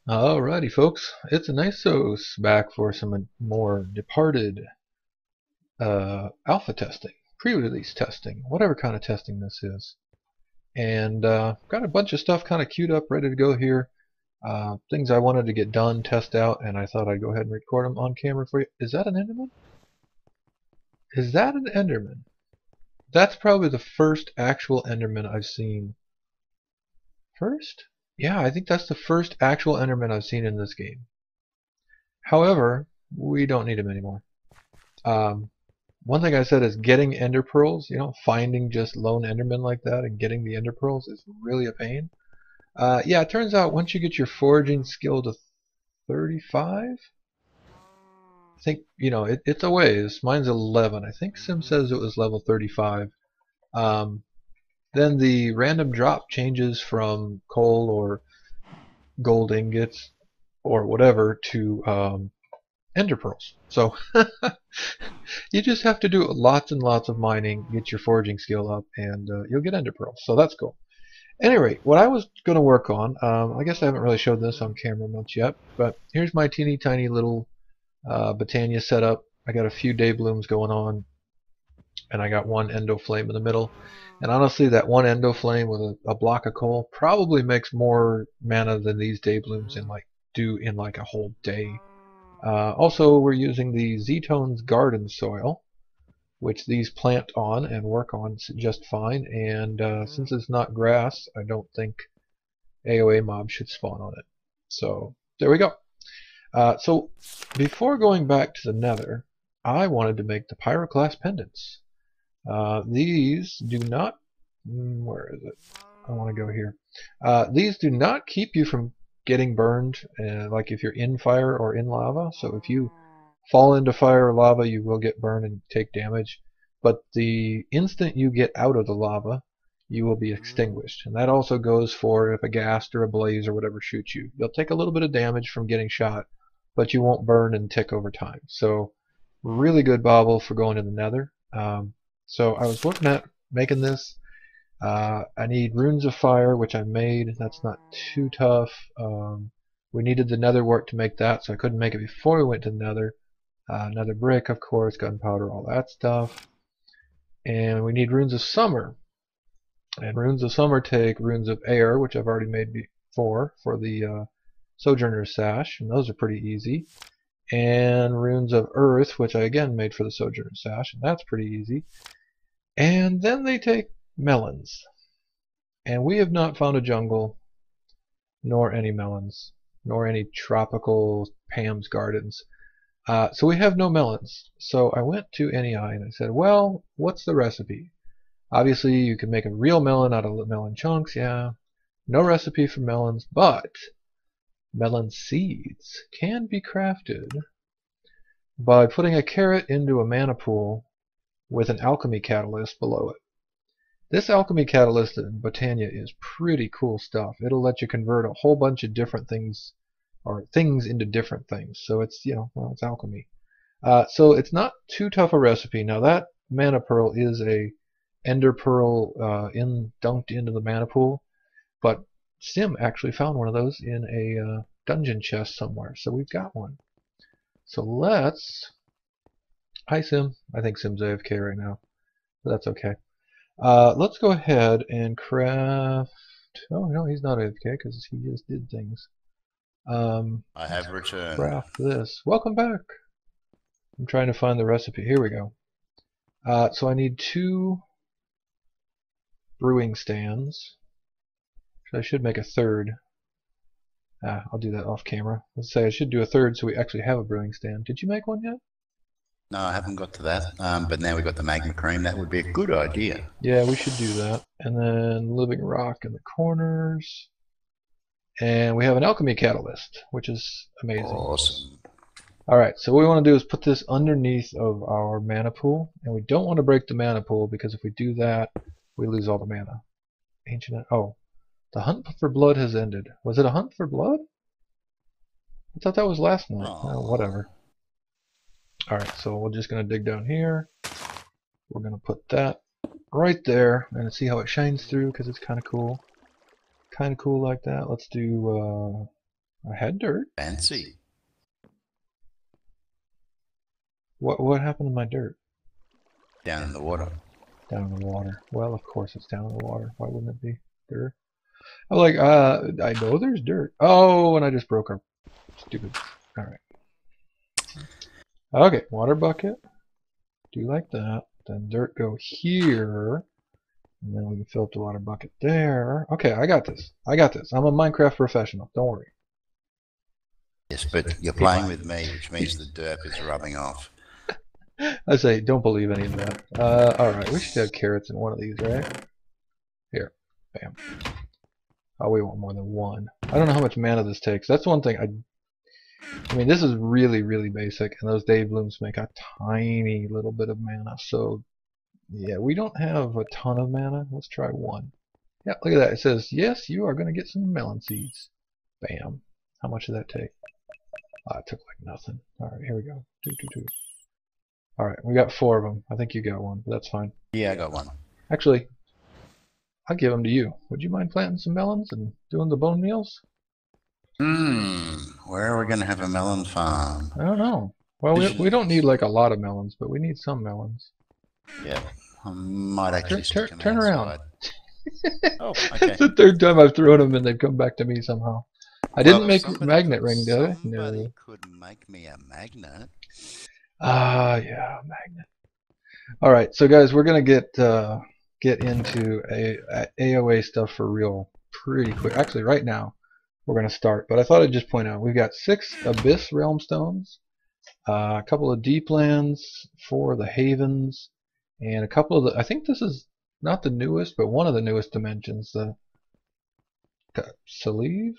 Alrighty, folks, it's Anisos back for some more departed alpha testing, pre-release testing, whatever kind of testing this is. And got a bunch of stuff kind of queued up, ready to go here. Things I wanted to get done, test out, and I thought I'd go ahead and record them on camera for you. Is that an Enderman? Is that an Enderman? That's probably the first actual Enderman I've seen. First? Yeah, I think that's the first actual Enderman I've seen in this game. However, we don't need him anymore. One thing I said is getting ender pearls, finding just lone endermen like that and getting the ender pearls is really a pain. Yeah, it turns out once you get your foraging skill to 35, I think, it's a ways. Mine's 11. I think Sim says it was level 35. Then the random drop changes from coal or gold ingots or whatever to ender pearls. So you just have to do lots and lots of mining, get your foraging skill up, and you'll get ender pearls. So that's cool. Anyway, what I was going to work on, I guess I haven't really showed this on camera much yet, but here's my teeny tiny little Botania setup. I got a few day blooms going on, and I got one endo flame in the middle. And honestly, that one endo flame with a block of coal probably makes more mana than these day blooms do in like a whole day. Also, we're using the Z-Tones garden soil, which these plant on and work on just fine. And since it's not grass, I don't think AOA mobs should spawn on it. So there we go. So before going back to the Nether, I wanted to make the Pyroclast pendants. These do not. Where is it? I want to go here. These do not keep you from getting burned, like if you're in fire or in lava. So if you fall into fire or lava, you will get burned and take damage. But the instant you get out of the lava, you will be extinguished. And that also goes for if a ghast or a blaze or whatever shoots you. You'll take a little bit of damage from getting shot, but you won't burn and tick over time. So really good bauble for going to the Nether. So I was looking at making this. I need runes of fire, which I made. That's not too tough. We needed the nether work to make that, so I couldn't make it before we went to the nether. Nether brick, of course, gunpowder, all that stuff. And we need runes of summer. And runes of summer take runes of air, which I've already made before for the Sojourner's Sash, and those are pretty easy. And runes of earth, which I again made for the Sojourner's Sash, and that's pretty easy. And then they take melons. And we have not found a jungle, nor any melons, nor any tropical Pam's gardens. So we have no melons. So I went to NEI and I said, well, what's the recipe? Obviously, you can make a real melon out of melon chunks, yeah. No recipe for melons, but melon seeds can be crafted by putting a carrot into a mana pool with an alchemy catalyst below it. This alchemy catalyst in Botania is pretty cool stuff. It'll let you convert a whole bunch of different things, or things into different things. So it's, well, it's alchemy. So it's not too tough a recipe. Now that mana pearl is a ender pearl dunked into the mana pool, but Sim actually found one of those in a dungeon chest somewhere. So we've got one. So let's. Hi Sim. I think Sim's AFK right now, but that's okay. Let's go ahead and craft. Oh no, he's not AFK because he just did things. I have returned. Craft this. Welcome back. I'm trying to find the recipe. Here we go. So I need 2 brewing stands. I should make a third. I'll do that off camera. Let's say I should do a third so we actually have a brewing stand. Did you make one yet? No, I haven't got to that. But now we've got the magma cream. That would be a good idea. Yeah, we should do that. And then living rock in the corners. And we have an alchemy catalyst, which is amazing. Awesome. Alright, so what we want to do is put this underneath of our mana pool. And we don't want to break the mana pool because if we do that, we lose all the mana. Ancient. Oh, the hunt for blood has ended. Was it a hunt for blood? I thought that was last night. Oh, whatever. Alright, so we're just going to dig down here. We're going to put that right there and see how it shines through because it's kind of cool. Kind of cool like that. Let's do a had dirt. Fancy. What happened to my dirt? Down in the water. Down in the water. Well, of course it's down in the water. Why wouldn't it be dirt? I'm like, I know there's dirt. Oh, and I just broke our stupid. All right. Okay, water bucket. Do like that. Then dirt go here. And then we can fill up the water bucket there. Okay, I got this. I got this. I'm a Minecraft professional. Don't worry. Yes, but you're playing with me, which means the derp is rubbing off. I say, don't believe any of that. Alright, we should have carrots in one of these, right? Here. Bam. Oh, we want more than one. I don't know how much mana this takes. That's one thing I mean, this is really, really basic, and those day blooms make a tiny little bit of mana, so yeah, we don't have a ton of mana. Let's try one. Yeah, look at that. It says, yes, you are going to get some melon seeds. Bam. How much did that take? It took like nothing. Alright, here we go. Alright, we got 4 of them. I think you got one, but that's fine. Yeah, I got one. Actually, I'll give them to you. Would you mind planting some melons and doing the bone meals? Where are we going to have a melon farm? I don't know. Well, we don't need like a lot of melons, but we need some melons. Yeah, I might actually stick them turn around. Oh, okay. It's the 3rd time I've thrown them and they've come back to me somehow. I didn't make a magnet ring, did I? Somebody No. could make me a magnet. Yeah, magnet. All right, so guys, we're gonna get into AOA stuff for real pretty quick. Actually, right now we're gonna start. But I thought I'd just point out we've got 6 Abyss Realm Stones, a couple of Deep Lands for the Havens, and a couple of the. I think this is not the newest, but one of the newest dimensions. The Salive,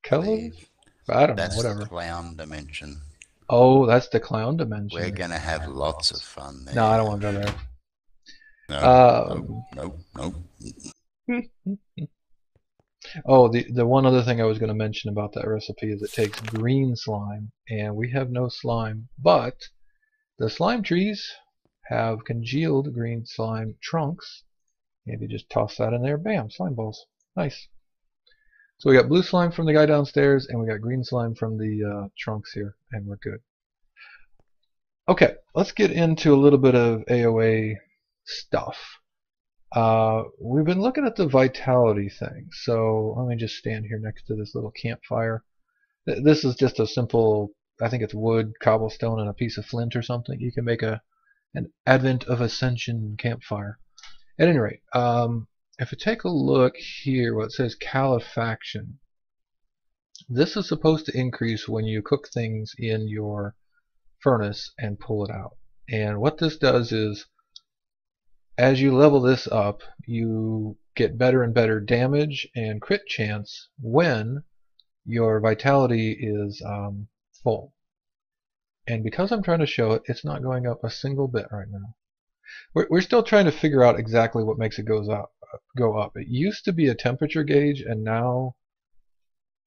Calefaction. I don't know. Whatever. That's the clown dimension. Oh, that's the clown dimension. We're going to have lots of fun there. No, I don't want to go there. No. Oh, the one other thing I was going to mention about that recipe is it takes green slime, and we have no slime, but the slime trees have congealed green slime trunks, and you just toss that in there, bam, slime balls. Nice. So we got blue slime from the guy downstairs, and we got green slime from the trunks here, and we're good. Okay, let's get into a little bit of AOA stuff. We've been looking at the vitality thing, so let me just stand here next to this little campfire. This is just a simple, I think it's wood, cobblestone, and a piece of flint or something. You can make an Advent of Ascension campfire. At any rate, if you take a look here, what it says Calefaction, this is supposed to increase when you cook things in your furnace and pull it out. And what this does is, as you level this up, you get better and better damage and crit chance when your vitality is full. And because I'm trying to show it, it's not going up a single bit right now. We're still trying to figure out exactly what makes it go up. It used to be a temperature gauge, and now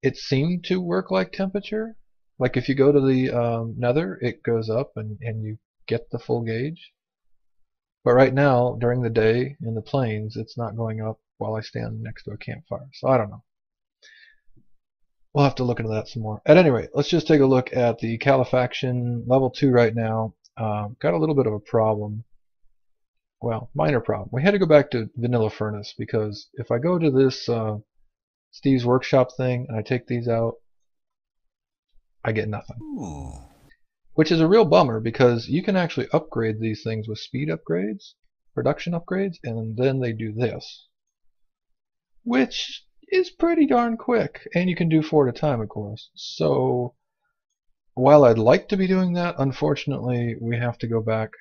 it seemed to work like temperature. Like if you go to the nether, it goes up and you get the full gauge. But right now, during the day in the plains, it's not going up while I stand next to a campfire. So I don't know. We'll have to look into that some more. At any rate, let's just take a look at the Calefaction level 2 right now. Got a little bit of a problem. Well, minor problem. We had to go back to vanilla furnace because if I go to this Steve's workshop thing and I take these out, I get nothing. Ooh. Which is a real bummer because you can actually upgrade these things with speed upgrades, production upgrades, and then they do this, which is pretty darn quick, and you can do 4 at a time, of course. So while I'd like to be doing that, unfortunately we have to go back.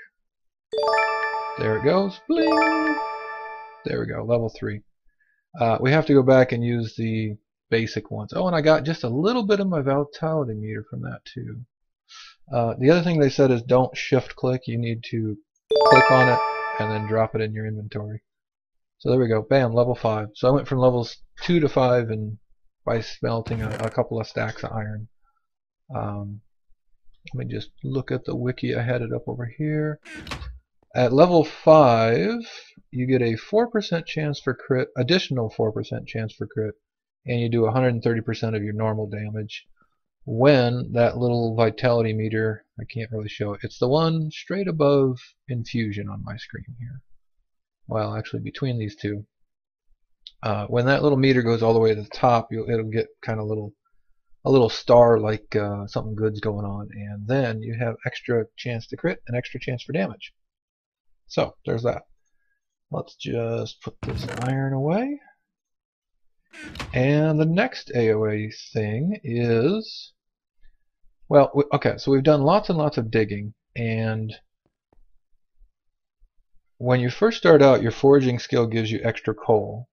There it goes. Bling! There we go, level 3. We have to go back and use the basic ones. Oh, and I got just a little bit of my vitality meter from that too. The other thing they said is don't shift click. You need to click on it and then drop it in your inventory. So there we go. Bam, level 5. So I went from levels 2 to 5 and by smelting a couple of stacks of iron. Let me just look at the wiki. I had it up over here. At level 5, you get a 4% chance for crit, additional 4% chance for crit, and you do 130% of your normal damage when that little vitality meter, I can't really show it, it's the one straight above infusion on my screen here. Well, actually between these two. When that little meter goes all the way to the top, it'll get kind of a little star like something good's going on, and then you have extra chance to crit and extra chance for damage. So there's that. Let's just put this iron away. And the next AOA thing is, well, okay, so we've done lots and lots of digging, and when you first start out, your foraging skill gives you extra coal.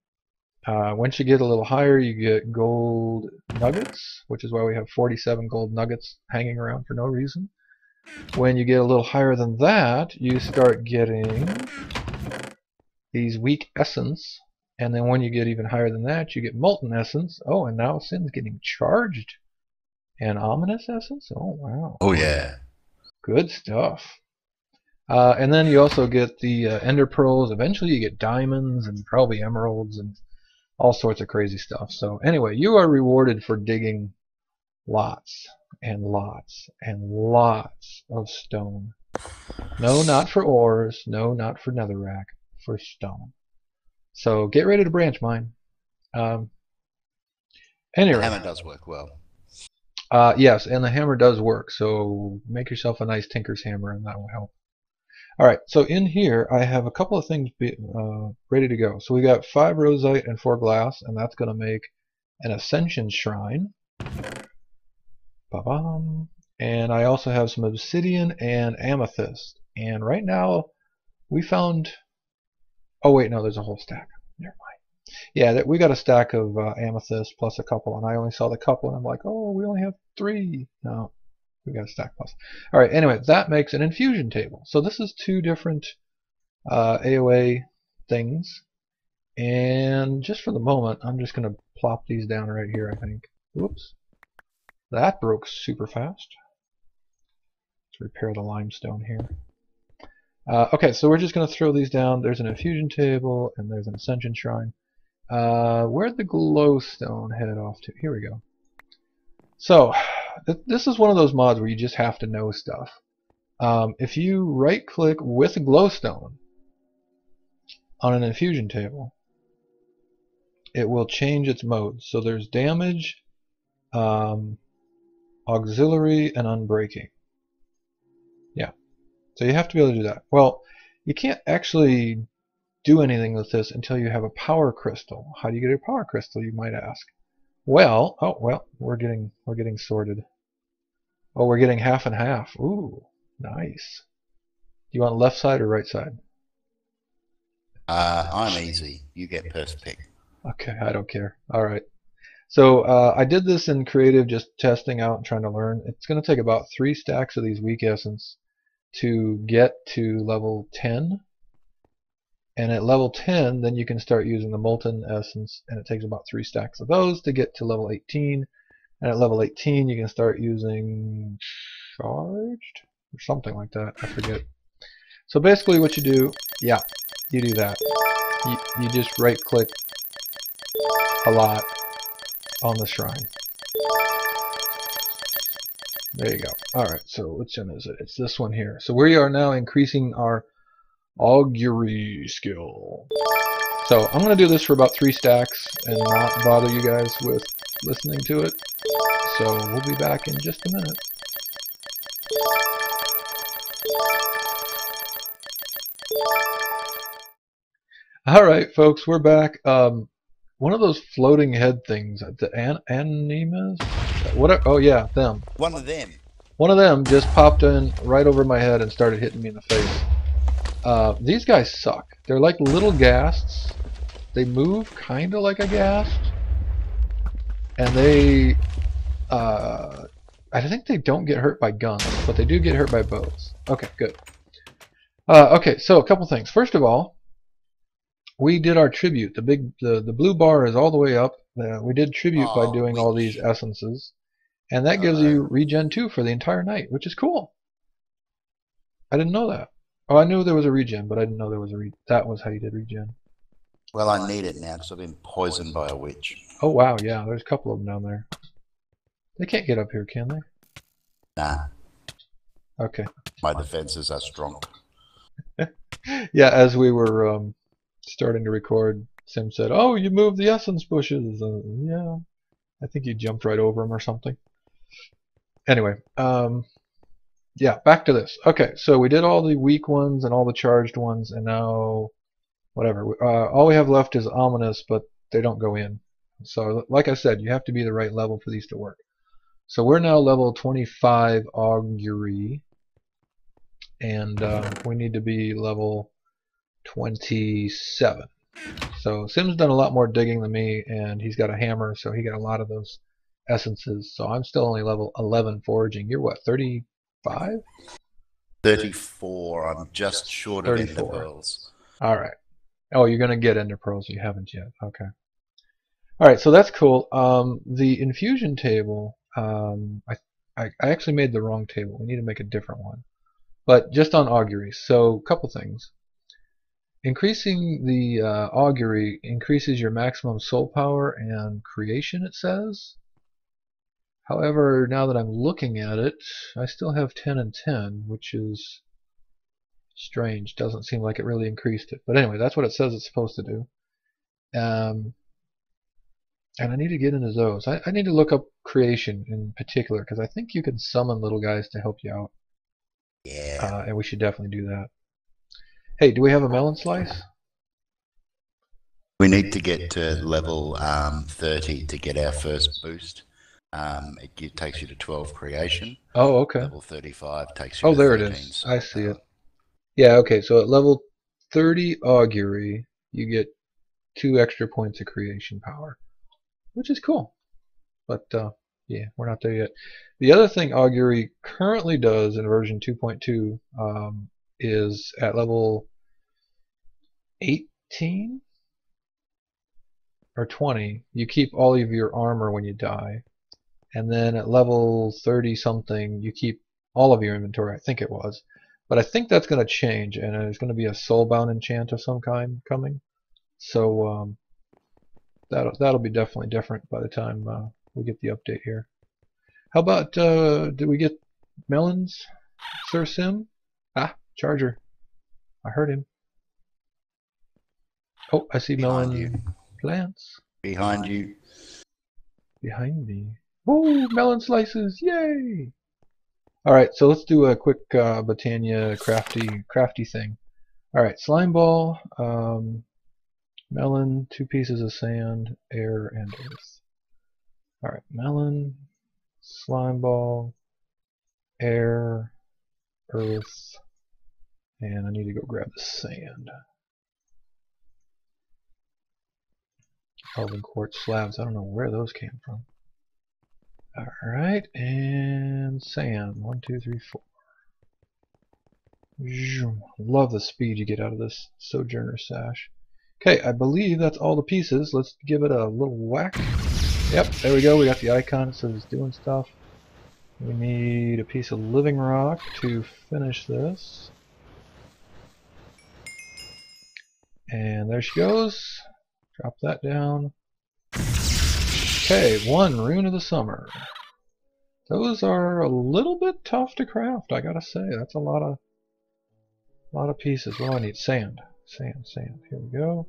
Once you get a little higher, you get gold nuggets, which is why we have 47 gold nuggets hanging around for no reason. When you get a little higher than that, you start getting these weak essence, and then when you get even higher than that, you get molten essence. Oh, and now Sin's getting charged. And ominous essence? Oh, wow. Oh yeah. Good stuff. And then you also get the ender pearls. Eventually you get diamonds and probably emeralds and all sorts of crazy stuff. So anyway, you are rewarded for digging lots and lots and lots of stone. No, not for ores. No, not for netherrack. For stone. So get ready to branch mine. Anyway. The hammer does work well. Yes, and the hammer does work. So make yourself a nice tinker's hammer, and that will help. All right, so in here I have a couple of things ready to go. So we got 5 rosite and 4 glass, and that's going to make an Ascension shrine. Ba-bam. And I also have some obsidian and amethyst. And right now we found... Oh wait, no, there's a whole stack. Never mind. Yeah, we got a stack of amethyst plus a couple, and I only saw the couple, and I'm like, oh, we only have 3. No. We got a stack plus. All right. Anyway, that makes an infusion table. So this is 2 different AOA things, and just for the moment, I'm just going to plop these down right here. I think. Whoops, that broke super fast. Let's repair the limestone here. Okay, so we're just going to throw these down. There's an infusion table, and there's an Ascension shrine. Where'd the glowstone head off to? Here we go. So, this is one of those mods where you just have to know stuff. If you right-click with a glowstone on an infusion table, it will change its mode. So there's damage, auxiliary, and unbreaking. Yeah. So you have to be able to do that. Well, you can't actually do anything with this until you have a power crystal. How do you get a power crystal, you might ask? Well, we're getting sorted. Oh, we're getting half and half. Ooh, nice. Do you want left side or right side? I'm easy. You get first pick. Okay, I don't care. All right. So I did this in creative, just testing out and trying to learn. It's going to take about 3 stacks of these weak essence to get to level 10. And at level 10, then you can start using the molten essence, and it takes about 3 stacks of those to get to level 18. And at level 18, you can start using charged or something like that. I forget. So basically, what you do, yeah, you do that. You just right-click a lot on the shrine. There you go. All right. So which one is it? It's this one here. So we are now increasing our Augury skill. So I'm going to do this for about 3 stacks and not bother you guys with listening to it. So we'll be back in just a minute. Alright folks, we're back. One of those floating head things, the animas? What? Oh yeah, them. One of them. One of them just popped in right over my head and started hitting me in the face. These guys suck. They're like little ghasts. They move kind of like a ghast. And they... I think they don't get hurt by guns, but they do get hurt by bows. Okay, good. Okay, so a couple things. First of all, we did our tribute. The blue bar is all the way up. We did tribute by doing all these essences. And that gives you regen 2 for the entire night, which is cool. I didn't know that. Oh, I knew there was a regen, but I didn't know there was a that was how you did regen. Well, I need it now because I've been poisoned by a witch. Oh wow, yeah, there's a couple of them down there. They can't get up here, can they? Nah, Okay. my defenses are strong. Yeah, as we were starting to record, Sim said, "Oh, you moved the essence bushes." Yeah, I think you jumped right over them or something. Anyway, yeah, back to this. Okay, so we did all the weak ones and all the charged ones, and now whatever. All we have left is ominous, but they don't go in. So, like I said, you have to be the right level for these to work. So we're now level 25 Augury, and we need to be level 27. So Sim's done a lot more digging than me, and he's got a hammer, so he got a lot of those essences. So I'm still only level 11 foraging. You're what, 35? 34. I'm just short of ender 34. pearls. All right. Oh, you're going to get ender pearls. You haven't yet. Okay. All right, so that's cool. The infusion table, I actually made the wrong table. We need to make a different one. But just on augury. So a couple things. Increasing the augury increases your maximum soul power and creation, it says. However, now that I'm looking at it, I still have 10 and 10, which is strange. Doesn't seem like it really increased it. But anyway, that's what it says it's supposed to do. And I need to get into those. I need to look up creation in particular, because I think you can summon little guys to help you out. Yeah. And we should definitely do that. Hey, do we have a melon slice? We need to get to level 30 to get our first boost. It takes you to 12 creation. Oh, okay. Level 35 takes you Oh, to there it 13 is. soul I see power. it. Yeah, okay, so at level 30 augury, you get 2 extra points of creation power, which is cool. But yeah, we're not there yet. The other thing Augury currently does in version 2.2 is at level 18 or 20, you keep all of your armor when you die. And then at level 30 something, you keep all of your inventory, I think it was. But I think that's going to change, and there's going to be a soulbound enchant of some kind coming. So that'll be definitely different by the time we get the update here. How about, did we get melons, Sir Sim? Ah, Charger. I heard him. Oh, I see Behind you. melon plants. Behind you. Behind me. Oh, melon slices! Yay! Alright, so let's do a quick Botania crafty thing. Alright, slime ball, melon, 2 pieces of sand, air, and earth. Alright, melon, slime ball, air, earth, and I need to go grab the sand. Elven quartz slabs, I don't know where those came from. Alright, and sand. 1, 2, 3, 4. Love the speed you get out of this Sojourner Sash. Okay, I believe that's all the pieces. Let's give it a little whack. Yep, there we go. We got the icon. It says it's doing stuff. We need a piece of living rock to finish this. And there she goes. Drop that down. Okay, 1 rune of the summer. Those are a little bit tough to craft, I gotta say. That's a lot of pieces. What do I need? Sand. Sand. Here we go.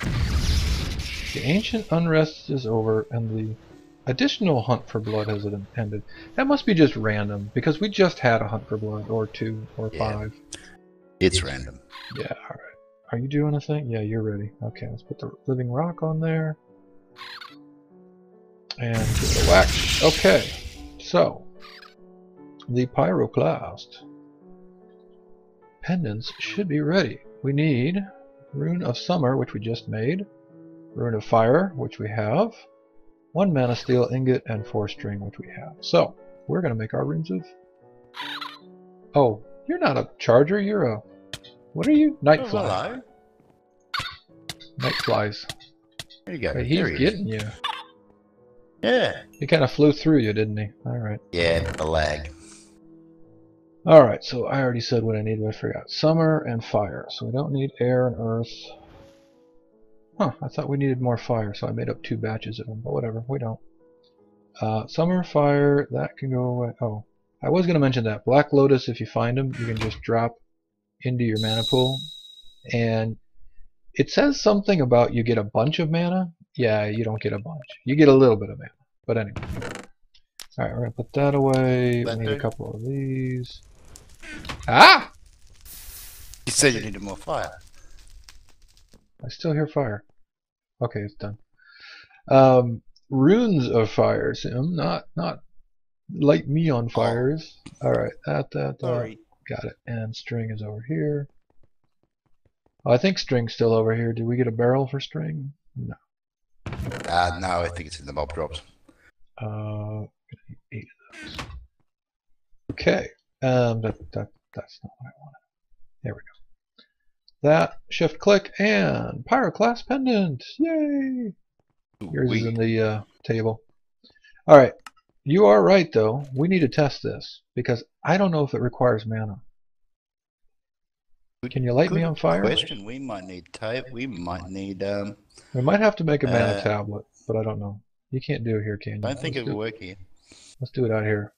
The ancient unrest is over, and the additional hunt for blood has ended. That must be just random, because we just had a hunt for blood, or 2, or 5. It's random. Yeah, alright. Are you doing a thing? Yeah, you're ready. Okay, let's put the living rock on there. And give it a whack. Okay, so the pyroclast pendants should be ready. We need rune of summer, which we just made, rune of fire, which we have, 1 mana steel ingot, and 4 string, which we have. So we're gonna make our runes of. Oh, you're not a charger. You're a. What are you? Nightfly. Hello. Nightflies. There you go. Wait, he's There he is. getting you. Yeah. He kind of flew through you, didn't he? Alright. Yeah, the lag. Alright, so I already said what I need, but I forgot. Summer and fire. So we don't need air and earth. Huh, I thought we needed more fire, so I made up 2 batches of them, but whatever, we don't. Summer fire, that can go away. Oh, I was going to mention that. Black Lotus, if you find them, you can just drop into your mana pool. And it says something about you get a bunch of mana. Yeah, you don't get a bunch. You get a little bit of mana. But anyway. Alright, we're going to put that away. We need a couple of these. Ah! You said you needed more fire. I still hear fire. Okay, it's done. Runes of fire, Sim. Not light me on fires. Alright, that. Sorry. Got it. And string is over here. Oh, I think string's still over here. Did we get a barrel for string? No. No, I think it's in the mob drops. 8 of those. Okay. That's not what I wanted. There we go. That, shift click, and Pyroclast Pendant! Yay! Yours is in the table. Alright. You are right, though. We need to test this, because I don't know if it requires mana. Can you light me on fire? Question. We might need We might have to make a mana tablet, but I don't know. You can't do it here, can you? I don't think it will work here. Let's do it out here.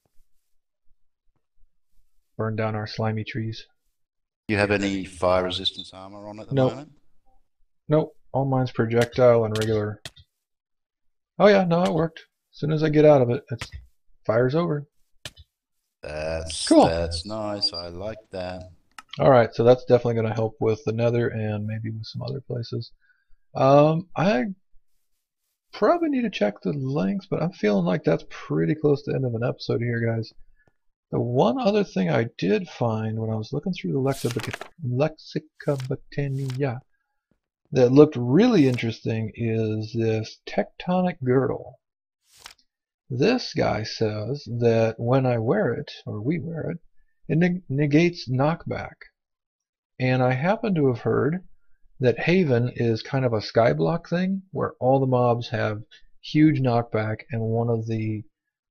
Burn down our slimy trees. Do you have any fire resistance armor on at the moment? Nope. All mine's projectile and regular. Oh yeah, no, it worked. As soon as I get out of it, fire's over. That's cool. That's nice. I like that. Alright, so that's definitely going to help with the nether and maybe with some other places. I probably need to check the length, but I'm feeling like that's pretty close to the end of an episode here, guys. The one other thing I did find when I was looking through the Lexica Botania that looked really interesting is this tectonic girdle. This guy says that when I wear it, or we wear it, it negates knockback. And I happen to have heard that Haven is kind of a skyblock thing where all the mobs have huge knockback, and one of the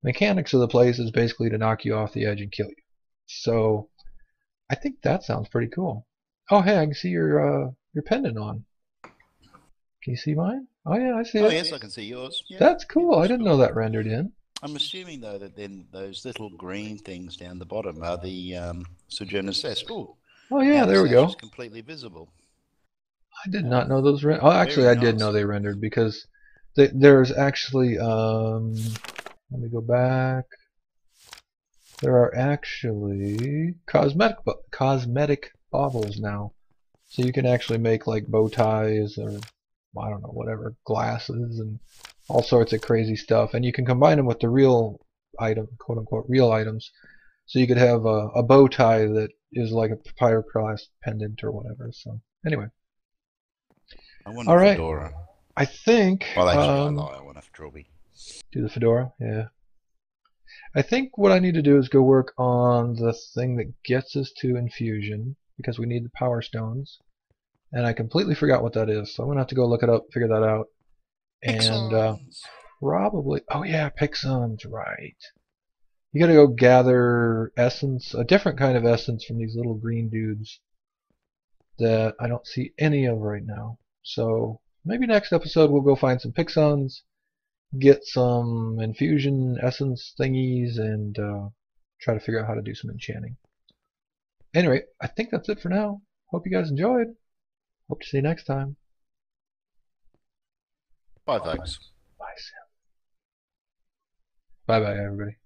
mechanics of the place is basically to knock you off the edge and kill you. So I think that sounds pretty cool. Oh hey, I can see your pendant on. Can you see mine? Oh yeah, I see it. Oh yes, I can see yours. Yeah, that's cool. I didn't know that rendered in. I'm assuming though that then those little green things down the bottom are the Sojourner's Cess. Oh yeah, there we go. It's completely visible. I did not know those rendered. Oh, actually, I did know they rendered because there's actually let me go back. There are actually cosmetic baubles now, so you can actually make like bow ties or I don't know, whatever, glasses and all sorts of crazy stuff, and you can combine them with the real item, quote unquote, real items. So you could have a bow tie that is like a pyroclast pendant or whatever. So anyway. I want a fedora. I think. Well, actually, I lie. I want a trilby. Do the fedora, yeah. I think what I need to do is go work on the thing that gets us to infusion because we need the power stones, and I completely forgot what that is. So I'm gonna have to go look it up, figure that out, and probably. Oh yeah, Pixons, right. You gotta go gather essence, a different kind of essence from these little green dudes that I don't see any of right now. So maybe next episode we'll go find some Pixons, get some infusion essence thingies, and try to figure out how to do some enchanting. Anyway, I think that's it for now. Hope you guys enjoyed. Hope to see you next time. Bye, folks. Bye, Sam. Bye-bye, everybody.